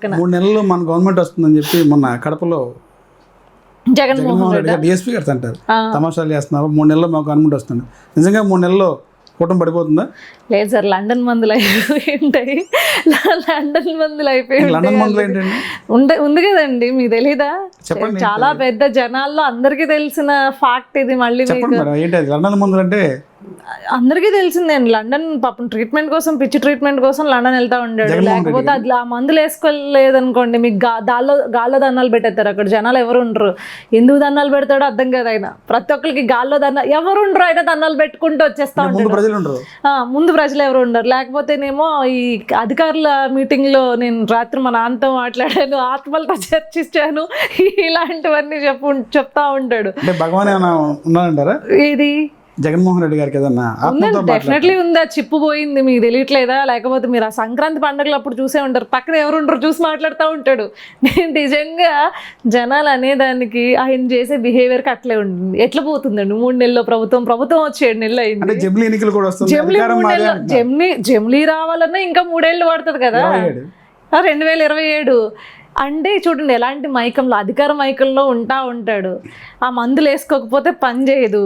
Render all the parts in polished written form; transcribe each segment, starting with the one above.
3 నెలల్లో మన గవర్నమెంట్ వస్తుందని చెప్పి మొన్న కడపలో జగన్మోహన్ రెడ్డి గారు డిఎస్పీ గారు అంటారు తమాషాలు చేస్తున్నారు. 3 నెలల్లో మాకు గవర్నమెంట్ వస్తుంది. నిజంగా 3 నెలల్లో కూటమి పడిపోతుందా? లేదు సార్, లండన్ మందులు అయిపోయింటాయి. లండన్ మందులు అయిపోయి లండన్ మందులు ఏంటండి ఉంది కదండి, మీకు తెలీదా? చెప్పండి. చాలా పెద్ద జనాల్లో అందరికీ తెలిసిన ఫ్యాక్ట్ ఇది. మళ్ళీ చెప్పండి మేడం, ఏంటి అది లండన్ మందులు అంటే? అందరికీ తెలిసిందేండి, లండన్ పాపం ట్రీట్మెంట్ కోసం, పిచ్చి ట్రీట్మెంట్ కోసం లండన్ వెళ్తా ఉండాడు. లేకపోతే అది ఆ మందులు వేసుకోలేదనుకోండి, మీకు గాల్లో దండాలు పెట్టేస్తారు. అక్కడ జనాలు ఎవరు ఉండరు. ఎందుకు దండాలు పెడతాడో అర్థం కాదు. ఆయన ప్రతి ఒక్కరికి గాల్లో దండాలు ఎవరు ఉండరు, ఆయన దండాలు పెట్టుకుంటూ వచ్చేస్తా ఉంటాడు. ముందు ప్రజలు ఎవరు ఉండరు. లేకపోతేనేమో ఈ అధికారుల మీటింగ్ లో నేను రాత్రి మా నాన్నతో మాట్లాడాను, ఆత్మలతో చర్చించాను, ఇలాంటివన్నీ చెప్తా ఉంటాడు. భగవాన్ ఉన్నారంటారా ఇది జగన్మోహన్ రెడ్డి గారికి? ఏదన్నా డెఫినెట్లీ ఉందా? చిప్పు పోయింది, మీకు తెలియట్లేదా? లేకపోతే మీరు ఆ సంక్రాంతి పండుగలు అప్పుడు చూసే ఉంటారు, పక్కన ఎవరు ఉండరు, చూసి మాట్లాడుతూ ఉంటాడు. నేను నిజంగా జనాలు అనేదానికి ఆయన చేసే బిహేవియర్కి అట్లే ఉంటుంది. ఎట్లా పోతుందండి 3 నెలల్లో ప్రభుత్వం వచ్చి 7 నెలలు అయింది. జమ్లీ రావాలన్నా ఇంకా 3 ఏళ్ళు పడుతుంది కదా, 2027. అంటే చూడండి ఎలాంటి మైకంలో, అధికార మైకంలో ఉంటాడు. ఆ మందులు వేసుకోకపోతే పని చేయదు,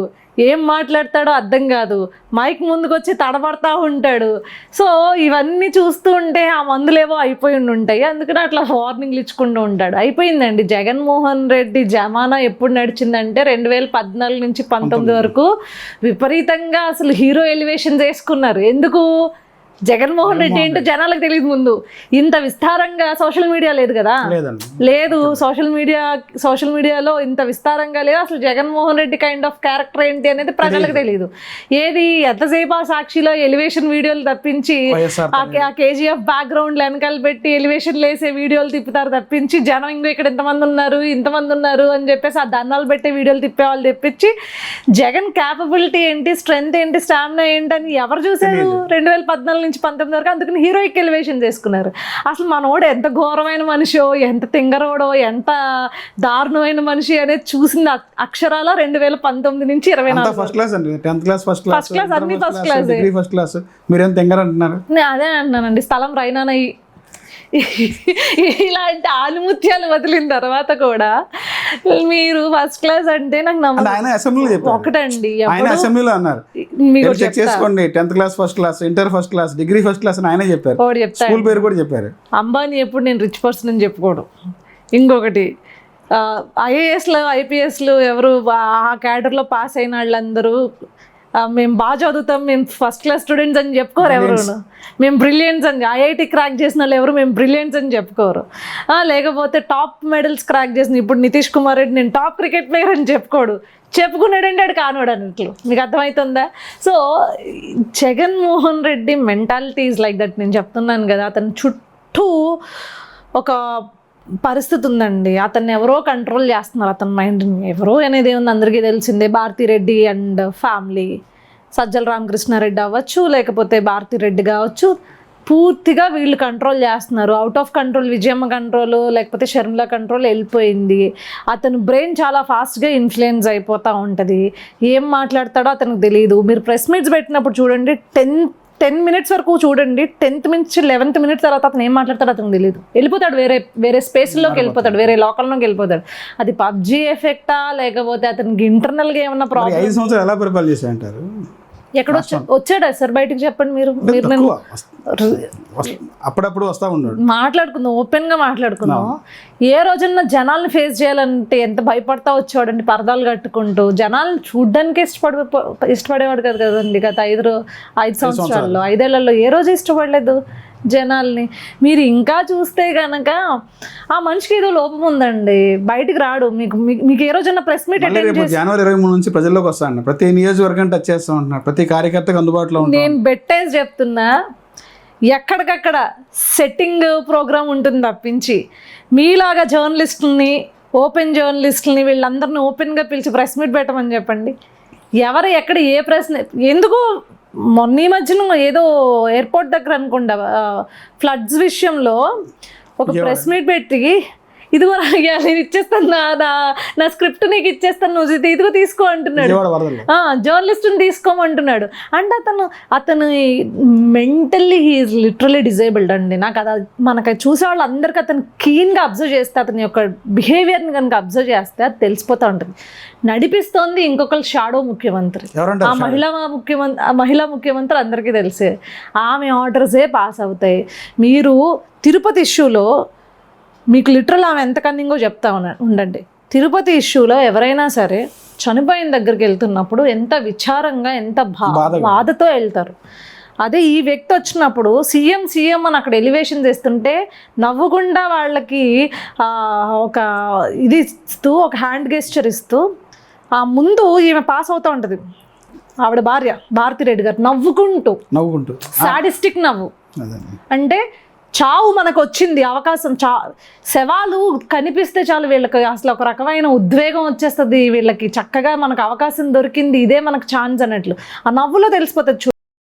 ఏం మాట్లాడతాడో అర్థం కాదు, మైక్ ముందుకు వచ్చి తడబడతా ఉంటాడు. సో ఇవన్నీ చూస్తూ ఉంటే ఆ మందులేవో అయిపోయి ఉంటాయి, అందుకని అట్లా వార్నింగ్లు ఇచ్చుకుంటూ ఉంటాడు. అయిపోయిందండి జగన్మోహన్ రెడ్డి జమానా ఎప్పుడు నడిచిందంటే 2014 నుంచి 19 వరకు విపరీతంగా అసలు హీరో ఎలివేషన్ చేసుకున్నారు. ఎందుకు? జగన్మోహన్ రెడ్డి ఏంటో జనాలకు తెలియదు. ముందు ఇంత విస్తారంగా సోషల్ మీడియా లేదు కదా, లేదు సోషల్ మీడియాలో ఇంత విస్తారంగా లేదు. అసలు Jaganmohan Reddy kind of character ఏంటి అనేది ప్రజలకు తెలియదు. ఏది ఎంతసేపు ఆ సాక్షిలో ఎలివేషన్ వీడియోలు తప్పించి, ఆ కేజీఎఫ్ బ్యాక్గ్రౌండ్ వెనకాల పెట్టి ఎలివేషన్లు వేసే వీడియోలు తిప్పుతారు తప్పించి, జనం ఇంకా ఇక్కడ ఇంతమంది ఉన్నారు అని చెప్పేసి ఆ దండాలు పెట్టే వీడియోలు తిప్పేవాళ్ళు తెప్పించి జగన్ క్యాపబిలిటీ ఏంటి, స్ట్రెంగ్త్ ఏంటి, స్టామినా ఏంటి అని ఎవరు చూసారు 2014 నుంచి 19 వరకు? అందుకని హీరోయిక్ ఎలివేషన్ చేసుకున్నారు. అసలు మనోడు ఎంత ఘోరమైన మనిషో, ఎంత తింగరోడో, ఎంత దారుణమైన మనిషి అనేది చూసింది అక్షరాల 2019 నుంచి 24. ఫస్ట్ క్లాస్ అండి, 10th క్లాస్ ఫస్ట్ క్లాస్, అన్ని first class, degree first class. మీరేం తింగర అంటున్నారు? అదే అంటున్నానండి, స్థలం రైనానయ్యి ఇలాంటి ఆలుముత్యాలు వదిలిన తర్వాత కూడా మీరు ఫస్ట్ క్లాస్ అంటే నాకు ఒకటండి. అసెంబ్లీలో అన్నారు, చెక్ చేసుకోండి, 10th class first class, inter first class, degree first class అని ఆయనే చెప్పారు. స్కూల్ పేరు కూడా చెప్పారు. అంబానీ ఎప్పుడు నేను రిచ్ పర్సన్ అని చెప్పుకోవడం. ఇంకొకటి ఐఏఎస్లు ఐపీఎస్లు ఎవరు ఆ క్యాడర్లో పాస్ అయిన వాళ్ళందరూ మేము బాగా చదువుతాం, మేము ఫస్ట్ క్లాస్ స్టూడెంట్స్ అని చెప్పుకోరు ఎవరు. మేము బ్రిలియంట్స్ అని, ఐఐటి క్రాక్ చేసిన వాళ్ళు ఎవరు మేము బ్రిలియంట్స్ అని చెప్పుకోరు. లేకపోతే టాప్ మెడల్స్ క్రాక్ చేసిన ఇప్పుడు నితీష్ కుమార్ రెడ్డి నేను టాప్ క్రికెట్ ప్లేయర్ అని చెప్పుకోడు, చెప్పుకున్నాడంటే ఆడు కానోడు అన్నట్లు. మీకు అర్థమవుతుందా? So Jaganmohan Reddy mentality is like that. నేను చెప్తున్నాను కదా, అతని చుట్టూ ఒక పరిస్థితి ఉందండి. అతన్ని ఎవరో కంట్రోల్ చేస్తున్నారు, అతని మైండ్ని. ఎవరో అనేది ఏముంది అందరికీ తెలిసిందే. భారతిరెడ్డి అండ్ ఫ్యామిలీ, సజ్జల రామకృష్ణారెడ్డి అవ్వచ్చు, లేకపోతే భారతిరెడ్డి కావచ్చు, పూర్తిగా వీళ్ళు కంట్రోల్ చేస్తున్నారు. Out of control Vijayamma control, లేకపోతే షర్మిల కంట్రోల్ వెళ్ళిపోయింది. అతను బ్రెయిన్ చాలా ఫాస్ట్గా ఇన్ఫ్లుయెన్స్ అయిపోతూ ఉంటుంది. ఏం మాట్లాడతాడో అతనికి తెలియదు. మీరు ప్రెస్ మీట్స్ పెట్టినప్పుడు చూడండి, 10 minutes వరకు చూడండి, 10th నుంచి 11th minute తర్వాత అతను ఏం మాట్లాడతాడో అతనికి తెలియదు. వెళ్ళిపోతాడు, వేరే స్పేస్లోకి వెళ్ళిపోతాడు, వేరే లోకల్లోకి వెళ్ళిపోతాడు. అది పబ్జీ ఎఫెక్టా, లేకపోతే అతనికి ఇంటర్నల్గా ఏమన్నా ప్రాబ్లం? 5 సంవత్సరాలు ఎలా పరిపాలన చేశారంటారు? ఎక్కడ వచ్చాడా సార్ బయటకు? చెప్పండి మీరు. అప్పుడప్పుడు వస్తా ఉన్నాడు. మాట్లాడుకుందాం, ఓపెన్గా మాట్లాడుకుందాం. ఏ రోజన్నా జనాల్ని ఫేస్ చేయాలంటే ఎంత భయపడతా వచ్చాడండి, పరదాలు కట్టుకుంటూ. జనాలను చూడ్డానికి ఇష్టపడేవాడు కదా కదండి గత 5 సంవత్సరాల్లో, 5 ఏళ్లలో ఏ రోజు ఇష్టపడలేదు జనాల్ని. మీరు ఇంకా చూస్తే కనుక ఆ మనిషికి ఏదో లోపం ఉందండి, బయటికి రాడు. మీకు ఏ రోజన్నా ప్రెస్ మీట్ జనవరి 23 నుంచి ప్రజల్లోకి వస్తాను, ప్రతి నియోజకవర్గం టచ్ చేస్తూ ఉంటున్నారు, ప్రతి కార్యకర్తకు అందుబాటులో. నేను బెట్టేసి చెప్తున్నా, ఎక్కడికక్కడ సెట్టింగ్ ప్రోగ్రామ్ ఉంటుంది తప్పించి మీలాగా జర్నలిస్టుల్ని, ఓపెన్ జర్నలిస్టుల్ని వీళ్ళందరినీ ఓపెన్గా పిలిచి ప్రెస్ మీట్ పెట్టమని చెప్పండి. ఎవరు ఎక్కడ ఏ ప్రశ్న ఎందుకు? మొన్న ఈ మధ్యన ఏదో ఎయిర్పోర్ట్ దగ్గర అనుకుంటా ఫ్లడ్స్ విషయంలో ఒక ప్రెస్ మీట్ పెట్టి ఇదిగో రాయ్యా నేను ఇచ్చేస్తాను, నా స్క్రిప్ట్ నీకు ఇచ్చేస్తాను, నువ్వు ఇదిగో తీసుకో అంటున్నాడు. జర్నలిస్ట్ని తీసుకోమంటున్నాడు. అంటే అతను మెంటల్లీ హీఈస్ లిటరలీ డిజేబుల్డ్ అండి. నాకు అది మనకి చూసే వాళ్ళు అందరికీ అతను క్లీన్గా అబ్జర్వ్ చేస్తే, అతని యొక్క బిహేవియర్ని కనుక అబ్జర్వ్ చేస్తే అది తెలిసిపోతూ ఉంటుంది. నడిపిస్తోంది ఇంకొకరు షాడో ముఖ్యమంత్రి, ఆ మహిళా ముఖ్యమంత్రి అందరికీ తెలిసే. ఆమె ఆర్డర్సే పాస్ అవుతాయి. మీరు తిరుపతి ఇష్యూలో మీకు లిటరల్ ఆమె ఎంత కన్నింగో చెప్తా ఉండండి. తిరుపతి ఇష్యూలో ఎవరైనా సరే చనిపోయిన దగ్గరికి వెళ్తున్నప్పుడు ఎంత విచారంగా, ఎంత బాధతో వెళ్తారు. అదే ఈ వ్యక్తి వచ్చినప్పుడు సీఎం అని అక్కడ ఎలివేషన్ చేస్తుంటే నవ్వుకుండా వాళ్ళకి ఒక ఇది ఇస్తూ, ఒక హ్యాండ్ గెస్చర్ ఇస్తూ, ఆ ముందు ఈమె పాస్ అవుతూ ఉంటుంది ఆవిడ భార్య భారతిరెడ్డి గారు నవ్వుకుంటూ సాడిస్టిక్ నవ్వు. అంటే చావు మనకు వచ్చింది, అవకాశం, శవాలు కనిపిస్తే చాలు వీళ్ళకి అసలు ఒక రకమైన ఉద్వేగం వచ్చేస్తుంది. వీళ్ళకి చక్కగా మనకు అవకాశం దొరికింది, ఇదే మనకు ఛాన్స్ అన్నట్లు ఆ నవ్వులో తెలిసిపోతుంది.